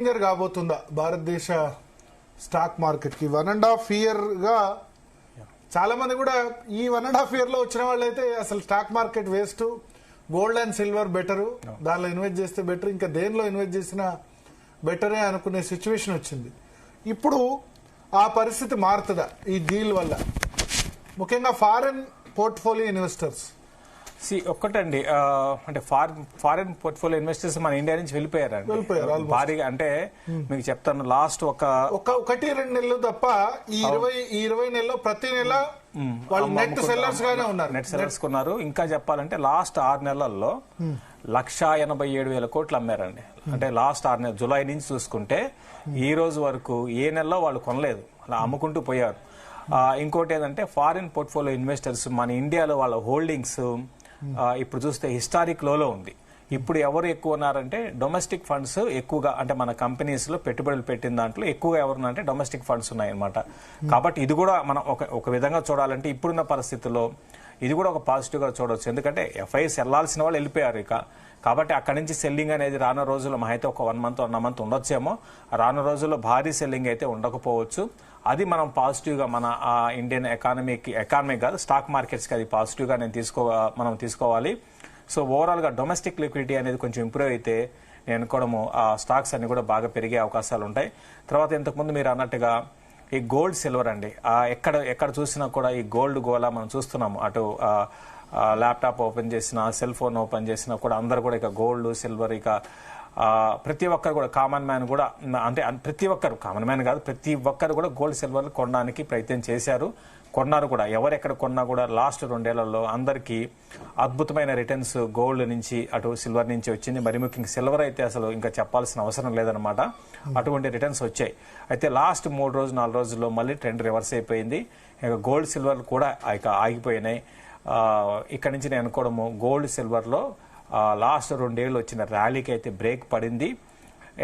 కాబోతుందా భారతదేశ stock market కి 1.5 year గా చాలా మంది కూడా ఈ 1.5 ఇయర్ లో వచ్చిన వాళ్ళైతే అసలు stock market waste, gold and silver better, దానిలో ఇన్వెస్ట్ చేస్తే బెటర్, ఇంకా దేనిలో ఇన్వెస్ట్ చేసినా బెటరే అనుకునే సిచ్యువేషన్ వచ్చింది. ఇప్పుడు ఆ పరిస్థితి మారుతుందా ఈ డీల్ వల్ల? ముఖ్యంగా ఫారెన్ పోర్ట్ఫోలియో ఇన్వెస్టర్స్ ఒక్కటండి, అంటే ఫారెన్ పోర్ట్ఫోలియో ఇన్వెస్టర్స్ మన ఇండియా నుంచి వెళ్ళిపోయారు భారీగా. అంటే మీకు చెప్తాను, లాస్ట్ ఒకటి రెండు నెలలు తప్ప ఈ 20 నెలలో ప్రతి నెల నెట్ సెల్లర్స్ గానే ఉన్నారు, నెట్ సెల్లర్స్ కొన్నారు. ఇంకా చెప్పాలంటే లాస్ట్ 6 నెలల్లో 1,87,000 కోట్లు అమ్మారండి. అంటే లాస్ట్ 6 నెలలు జూలై నుంచి చూసుకుంటే ఈ రోజు వరకు ఏ నెలలో వాళ్ళు కొనలేదు, అలా అమ్ముకుంటూ పోయారు. ఇంకోటి ఏంటంటే ఫారిన్ పోర్ట్ఫోలియో ఇన్వెస్టర్స్ మన ఇండియాలో వాళ్ళ హోల్డింగ్స్ ఇప్పుడు చూస్తే హిస్టారిక్ లోలో ఉంది. ఇప్పుడు ఎవరు ఎక్కువ ఉన్నారంటే డొమెస్టిక్ ఫండ్స్ ఎక్కువగా, అంటే మన కంపెనీస్ లో పెట్టుబడులు పెట్టిన దాంట్లో ఎక్కువగా ఎవరున్నారంటే డొమెస్టిక్ ఫండ్స్ ఉన్నాయన్నమాట. కాబట్టి ఇది కూడా మనం ఒక విధంగా చూడాలంటే ఇప్పుడున్న పరిస్థితుల్లో ఇది కూడా ఒక పాజిటివ్ గా చూడవచ్చు. ఎందుకంటే ఎఫ్ఐఎస్ వెళ్లాల్సిన వాళ్ళు వెళ్ళిపోయారు ఇక. కాబట్టి అక్కడి నుంచి సెల్లింగ్ అనేది రానున్న రోజుల్లో అయితే ఒక 1 మంత్ ఉండొచ్చేమో. రానున్న రోజుల్లో భారీ సెల్లింగ్ అయితే ఉండకపోవచ్చు. అది మనం పాజిటివ్ గా మన ఇండియన్ ఎకానమీ కాదు, స్టాక్ మార్కెట్స్ కి అది పాజిటివ్ గా మనం తీసుకోవాలి. సో ఓవరాల్ గా డొమెస్టిక్ లిక్విడిటీ అనేది కొంచెం ఇంప్రూవ్ అయితే నేను అనుకోవడము ఆ స్టాక్స్ అన్ని కూడా బాగా పెరిగే అవకాశాలు ఉంటాయి. తర్వాత ఇంతకుముందు మీరు అన్నట్టుగా ఈ గోల్డ్ సిల్వర్ అండి, ఎక్కడ చూసినా కూడా ఈ గోల్డ్ గోలా మనం చూస్తున్నాము. అటు ల్యాప్టాప్ ఓపెన్ చేసినా, సెల్ ఫోన్ ఓపెన్ చేసినా కూడా అందరు కూడా ఇక గోల్డ్ సిల్వర్, ఇక ప్రతి ఒక్కరు కూడా కామన్ మ్యాన్ కూడా, అంటే ప్రతి ఒక్కరు కామన్ మ్యాన్ కాదు, ప్రతి ఒక్కరు కూడా గోల్డ్ సిల్వర్ కొనడానికి ప్రయత్నం చేశారు, కొన్నారు కూడా. ఎవరెక్కడ కొన్నా కూడా లాస్ట్ 2 ఏళ్లలో అందరికీ అద్భుతమైన రిటర్న్స్ గోల్డ్ నుంచి అటు సిల్వర్ నుంచి వచ్చింది. మరి ముఖ్యంగా సిల్వర్ అయితే అసలు ఇంకా చెప్పాల్సిన అవసరం లేదనమాట, అటువంటి రిటర్న్స్ వచ్చాయి. అయితే లాస్ట్ 3 రోజులు 4 రోజుల్లో మళ్ళీ ట్రెండ్ రివర్స్ అయిపోయింది. ఇక గోల్డ్ సిల్వర్ కూడా ఇక ఆగిపోయినాయి. ఇక్కడ నుంచి నేను అనుకోవడము గోల్డ్ సిల్వర్ లో లాస్ట్ 2 ఏళ్ళు వచ్చిన ర్యాలీకి అయితే బ్రేక్ పడింది.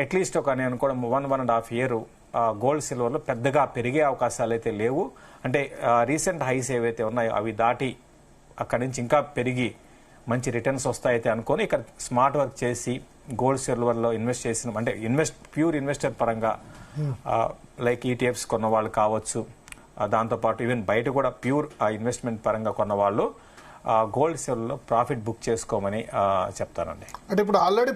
అట్లీస్ట్ నేను అనుకోవడం 1.5 ఇయర్ గోల్డ్ సిల్వర్ లో పెద్దగా పెరిగే అవకాశాలు అయితే లేవు. అంటే రీసెంట్ హైస్ ఏవైతే ఉన్నాయో అవి దాటి అక్కడి నుంచి ఇంకా పెరిగి మంచి రిటర్న్స్ వస్తాయితే అనుకొని ఇక్కడ స్మార్ట్ వర్క్ చేసి గోల్డ్ సిల్వర్ లో ఇన్వెస్ట్ చేసిన, అంటే ప్యూర్ ఇన్వెస్టర్ పరంగా లైక్ ఈటీఎఫ్స్ కొన్న వాళ్ళు కావచ్చు, దాంతోపాటు ఈవెన్ బయట కూడా ప్యూర్ ఇన్వెస్ట్మెంట్ పరంగా కొన్న వాళ్ళు గోల్డ్ సిల్వర్ లో ప్రాఫిట్ బుక్ చేసుకోమని చెప్తానండి. అంటే ఇప్పుడు ఆల్రెడీ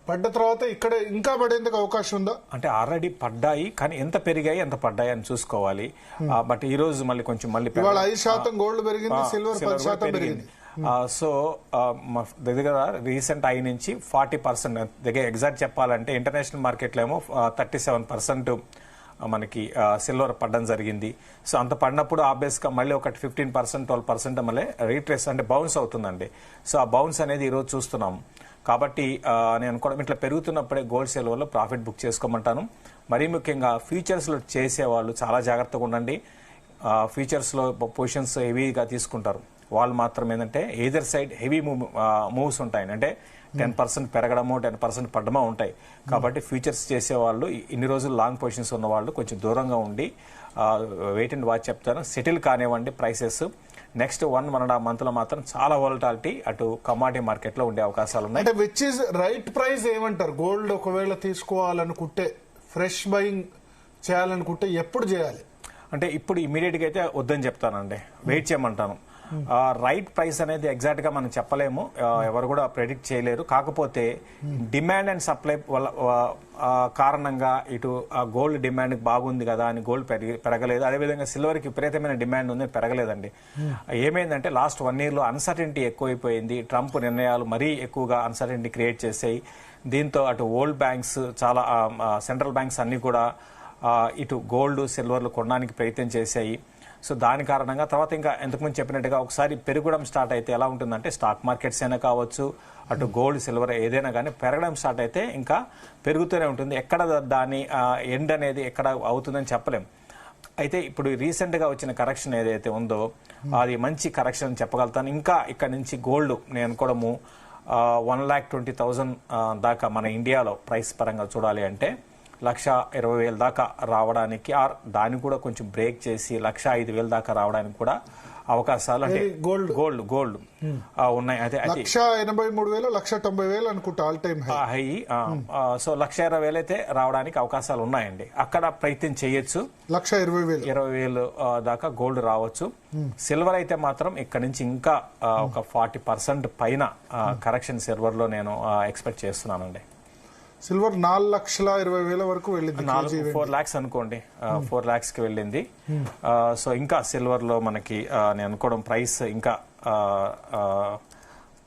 పడ్డ తర్వాత ఇక్కడ ఇంకా పడేందుకు అవకాశం ఉందా? అంటే ఆల్రెడీ పడ్డాయి, కానీ ఎంత పెరిగాయి ఎంత పడ్డాయి అని చూసుకోవాలి. బట్ ఈ రోజు మళ్ళీ 5% గోల్డ్ పెరిగింది, సిల్వర్ 10% పెరిగింది. సో దగ్గర రీసెంట్ ఐ నుంచి 40% దగ్గర ఎగ్జాక్ట్ చెప్పాలంటే ఇంటర్నేషనల్ మార్కెట్లో ఏమో 37% మనకి సిల్వర్ పడడం జరిగింది. సో అంత పడినప్పుడు ఆబ్వియస్ గా మళ్ళీ ఒకటి 15% 12% మళ్ళీ రీట్రేస్ అంటే బౌన్స్ అవుతుందండి. సో ఆ బౌన్స్ అనేది ఈ రోజు చూస్తున్నాం. కాబట్టి నేను అనుకోవడం ఇట్లా పెరుగుతున్నప్పుడే గోల్డ్ సిల్వర్ లో ప్రాఫిట్ బుక్ చేసుకోమంటాను. మరీ ముఖ్యంగా ఫ్యూచర్స్ లో చేసే వాళ్ళు చాలా జాగ్రత్తగా ఉండండి. ఫ్యూచర్స్ లో పొజిషన్స్ హెవీగా తీసుకుంటారు వాళ్ళు మాత్రం ఏంటంటే ఎయిదర్ సైడ్ హెవీ మూవ్స్ ఉంటాయి, అంటే 10% పెరగడమో 10% పడ్డమో ఉంటాయి. కాబట్టి ఫ్యూచర్స్ చేసే వాళ్ళు ఇన్ని రోజులు లాంగ్ పొజిషన్స్ ఉన్న వాళ్ళు కొంచెం దూరంగా ఉండి వెయిట్ అండ్ వాచ్ చెప్తాను. సెటిల్ కానివ్వండి ప్రైసెస్. నెక్స్ట్ 1.5 మంత్ లో మాత్రం చాలా వోలటాలిటీ అటు కమాడిటీ మార్కెట్ లో ఉండే అవకాశాలు ఉన్నాయి. అంటే విచ్ ఇస్ రైట్ ప్రైస్ ఏమంటారు? గోల్డ్ ఒకవేళ తీసుకోవాలనుకుంటే, ఫ్రెష్ బయింగ్ చేయాలనుకుంటే ఎప్పుడు చేయాలి? అంటే ఇప్పుడు ఇమీడియట్ గా అయితే వద్దని చెప్తానండి, వెయిట్ చేయమంటాను. రైట్ ప్రైస్ అనేది ఎగ్జాక్ట్ గా మనం చెప్పలేము, ఎవరు కూడా ప్రెడిక్ట్ చేయలేరు. కాకపోతే డిమాండ్ అండ్ సప్లై వల్ల కారణంగా ఇటు గోల్డ్ డిమాండ్ బాగుంది కదా అని గోల్డ్ పెరగలేదు. అదేవిధంగా సిల్వర్ కి విపరీతమైన డిమాండ్ ఉంది, పెరగలేదండి. ఏమైందంటే లాస్ట్ 1 ఇయర్ లో అన్సర్టెనిటీ ఎక్కువైపోయింది. ట్రంప్ నిర్ణయాలు మరీ ఎక్కువగా అన్సర్టెనిటీ క్రియేట్ చేశాయి. దీంతో అటు వరల్డ్ బ్యాంక్స్, చాలా సెంట్రల్ బ్యాంక్స్ అన్ని కూడా ఇటు గోల్డ్ సిల్వర్లు కొనడానికి ప్రయత్నం చేశాయి. సో దాని కారణంగా తర్వాత ఇంకా ఇంతకుముందు చెప్పినట్టుగా ఒకసారి పెరగడం స్టార్ట్ అయితే ఎలా ఉంటుందంటే స్టాక్ మార్కెట్స్ అయినా కావచ్చు, అటు గోల్డ్ సిల్వర్ ఏదైనా కానీ పెరగడం స్టార్ట్ అయితే ఇంకా పెరుగుతూనే ఉంటుంది. ఎక్కడ దాని ఎండ్ అనేది ఎక్కడ అవుతుందని చెప్పలేం. అయితే ఇప్పుడు రీసెంట్ గా వచ్చిన కరెక్షన్ ఏదైతే ఉందో అది మంచి కరెక్షన్ చెప్పగలుగుతాను. ఇంకా ఇక్కడ నుంచి గోల్డ్ నేను అనుకోవడము 1,20,000 దాకా మన ఇండియాలో ప్రైస్ పరంగా చూడాలి అంటే 1,20,000 దాకా రావడానికి దాన్ని కూడా కొంచెం బ్రేక్ చేసి 1,05,000 దాకా రావడానికి కూడా అవకాశాలు అంటే గోల్డ్ ఉన్నాయి. అదే 1,83,000 1,90,000 అనుకుంటా ఆల్ టైమ్ హై. సో 1,20,000 అయితే రావడానికి అవకాశాలు ఉన్నాయండి. అక్కడ ప్రయత్నం చేయొచ్చు. 1,20,000 దాకా గోల్డ్ రావచ్చు. సిల్వర్ అయితే మాత్రం ఇక్కడ నుంచి ఇంకా ఒక 40% పైన కరెక్షన్ సిల్వర్ లో నేను ఎక్స్పెక్ట్ చేస్తున్నానండి. సిల్వర్ 4,20,000 వరకు వెళ్ళింది. 4 lakhs అనుకోండి, 4 lakhs కి వెళ్ళింది. సో ఇంకా సిల్వర్ లో మనకి నేను అనుకోవడం ప్రైస్ ఇంకా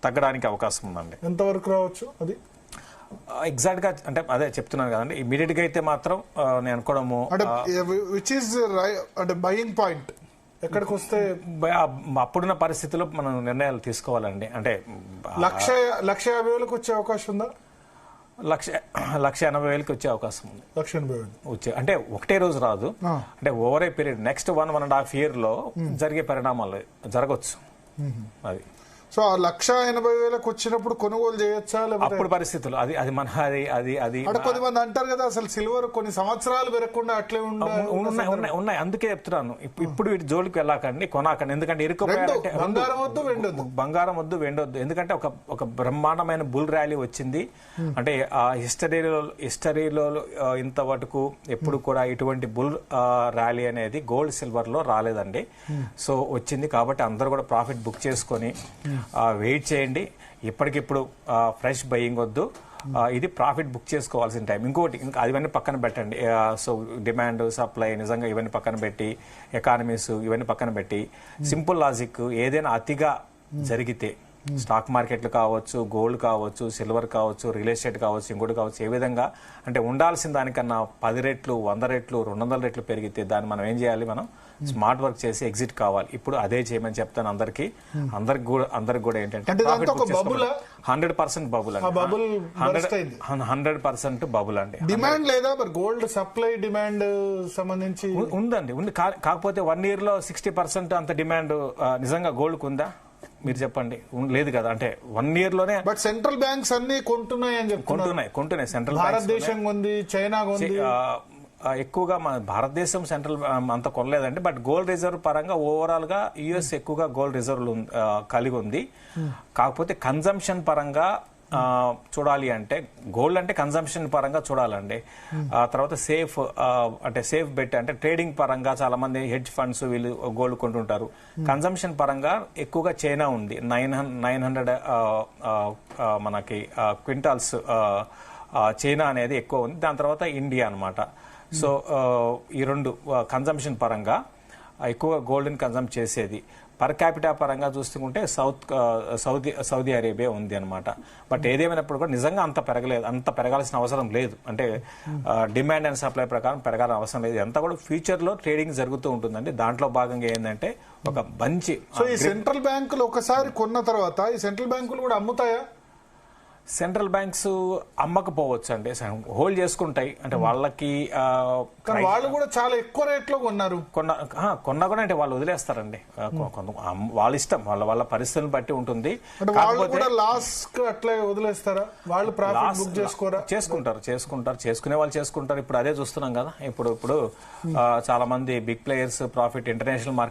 తగ్గడానికి అవకాశం ఉందండి. ఎంత వరకు రావచ్చు అది ఎగ్జాక్ట్ గా అంటే అదే చెప్తున్నాను కదండి. ఇమీడియట్ గా అయితే మాత్రం నేను అనుకోవడము విచ్ ఇస్ అంటే బయింగ్ పాయింట్ ఎక్కడికి వస్తే అప్పుడున్న పరిస్థితుల్లో మనం నిర్ణయాలు తీసుకోవాలండి. అంటే 1,50,000 వచ్చే అవకాశం ఉందా? 1,80,000 వచ్చే అవకాశం ఉంది. 1,80,000 అంటే ఒకటే రోజు రాదు, అంటే over a period next 1.5 year లో జరిగే పరిణామాలు జరగచ్చు. అది సో 1,80,000 వచ్చినప్పుడు కొనుగోలు చేయొచ్చా? అప్పుడు పరిస్థితులు అది మన అది కొంతమంది అంటారు కదా అసలు సిల్వర్ కొన్ని సంవత్సరాలు పెరగకుండా అట్లే ఉన్నాయి. అందుకే చెప్తున్నాను ఇప్పుడు వీటి జోలికి వెళ్ళాకండి, కొనాకండి. ఎందుకంటే ఇరుక్కుపోయారంటే బంగారం వద్దు, వెండొద్దు. ఎందుకంటే ఒక బ్రహ్మాండమైన బుల్ ర్యాలీ వచ్చింది. అంటే హిస్టరీలో ఇంతవరకు ఎప్పుడు కూడా ఇటువంటి బుల్ ర్యాలీ అనేది గోల్డ్ సిల్వర్ లో రాలేదండి. సో వచ్చింది కాబట్టి అందరూ కూడా ప్రాఫిట్ బుక్ చేసుకొని వెయిట్ చేయండి. ఇప్పటికిప్పుడు ఫ్రెష్ బయింగ్ వద్దు, ఇది ప్రాఫిట్ బుక్ చేసుకోవాల్సిన టైం. ఇంకోటి ఇవన్నీ పక్కన పెట్టండి. సో డిమాండ్ సప్లై నిజంగా ఇవన్నీ పక్కన పెట్టి, ఎకానమీస్ ఇవన్నీ పక్కన పెట్టి, సింపుల్ లాజిక్ ఏదైనా అతిగా జరిగితే స్టాక్ మార్కెట్లు కావచ్చు, గోల్డ్ కావచ్చు, సిల్వర్ కావచ్చు, రియల్ ఎస్టేట్ కావచ్చు, ఇంకోటి కావచ్చు, ఏ విధంగా అంటే ఉండాల్సిన దానికన్నా 10 రెట్లు 100 రెట్లు 200 రెట్లు పెరిగితే దాన్ని మనం ఏం చేయాలి? మనం స్మార్ట్ వర్క్ చేసి ఎగ్జిట్ కావాలి. ఇప్పుడు అదే చేయమని చెప్తాను అందరికి కూడా ఏంటంటే 100% బబుల్ అండి. 100% బబుల్ అండి. డిమాండ్ లేదా గోల్డ్ సప్లై డిమాండ్ సంబంధించి ఉంది. కాకపోతే 1 year లో 60% అంత డిమాండ్ నిజంగా గోల్డ్ కు ఉందా? మీరు చెప్పండి. లేదు కదా. అంటే 1 year లోనే బట్ సెంట్రల్ బ్యాంక్స్ అన్ని కొంటున్నాయి అని కొంటున్నాయి. సెంట్రల్ భారతదేశం ఉంది, చైనా ఉంది. ఎక్కువగా మన భారతదేశం సెంట్రల్ అంత కొనలేదండి. బట్ గోల్డ్ రిజర్వ్ పరంగా ఓవరాల్ గా యుఎస్ ఎక్కువగా గోల్డ్ రిజర్వ్లు కలిగి ఉంది. కాకపోతే కన్జంప్షన్ పరంగా చూడాలి అంటే గోల్డ్ అంటే కన్జంప్షన్ పరంగా చూడాలండి. తర్వాత సేఫ్ బెట్ అంటే ట్రేడింగ్ పరంగా చాలా మంది హెడ్జ్ ఫండ్స్ వీళ్ళు గోల్డ్ కొంటుంటారు. కన్జంప్షన్ పరంగా ఎక్కువగా చైనా ఉంది. 900 మనకి క్వింటాల్స్ చైనా అనేది ఎక్కువ ఉంది. దాని తర్వాత ఇండియా అన్నమాట. సో ఈ రెండు కన్జంప్షన్ పరంగా ఎక్కువగా గోల్డ్ని కన్జంప్ చేసేది. పర్ క్యాపిటా పరంగా చూసుకుంటే సౌదీ అరేబియా ఉంది అనమాట. బట్ ఏదేమైనప్పుడు కూడా నిజంగా అంత పెరగాల్సిన అవసరం లేదు. అంటే డిమాండ్ అండ్ సప్లై ప్రకారం పెరగాల్సిన అవసరం లేదు. అంతా కూడా ఫ్యూచర్ లో ట్రేడింగ్ జరుగుతూ ఉంటుందండి. దాంట్లో భాగంగా ఏంటంటే ఒక మంచి ఈ సెంట్రల్ బ్యాంకులు ఒకసారి కొన్న తర్వాత ఈ సెంట్రల్ బ్యాంకులు కూడా అమ్ముతాయా? సెంట్రల్ బ్యాంక్స్ అమ్మకపోవచ్చు అండి, హోల్డ్ చేసుకుంటాయి. అంటే వాళ్ళకి వాళ్ళు కూడా చాలా ఎక్కువ రేట్ లో కొన్నా కూడా అంటే వాళ్ళు వదిలేస్తారండి. వాళ్ళ ఇష్టం, వాళ్ళ పరిస్థితులను బట్టి ఉంటుంది. లాస్ అట్లా వదిలేస్తారా? వాళ్ళు ప్రాఫిట్ బుక్ చేసుకోరా? చేసుకునే వాళ్ళు చేసుకుంటారు. ఇప్పుడు అదే చూస్తున్నాం కదా. ఇప్పుడు చాలా మంది big players profit international market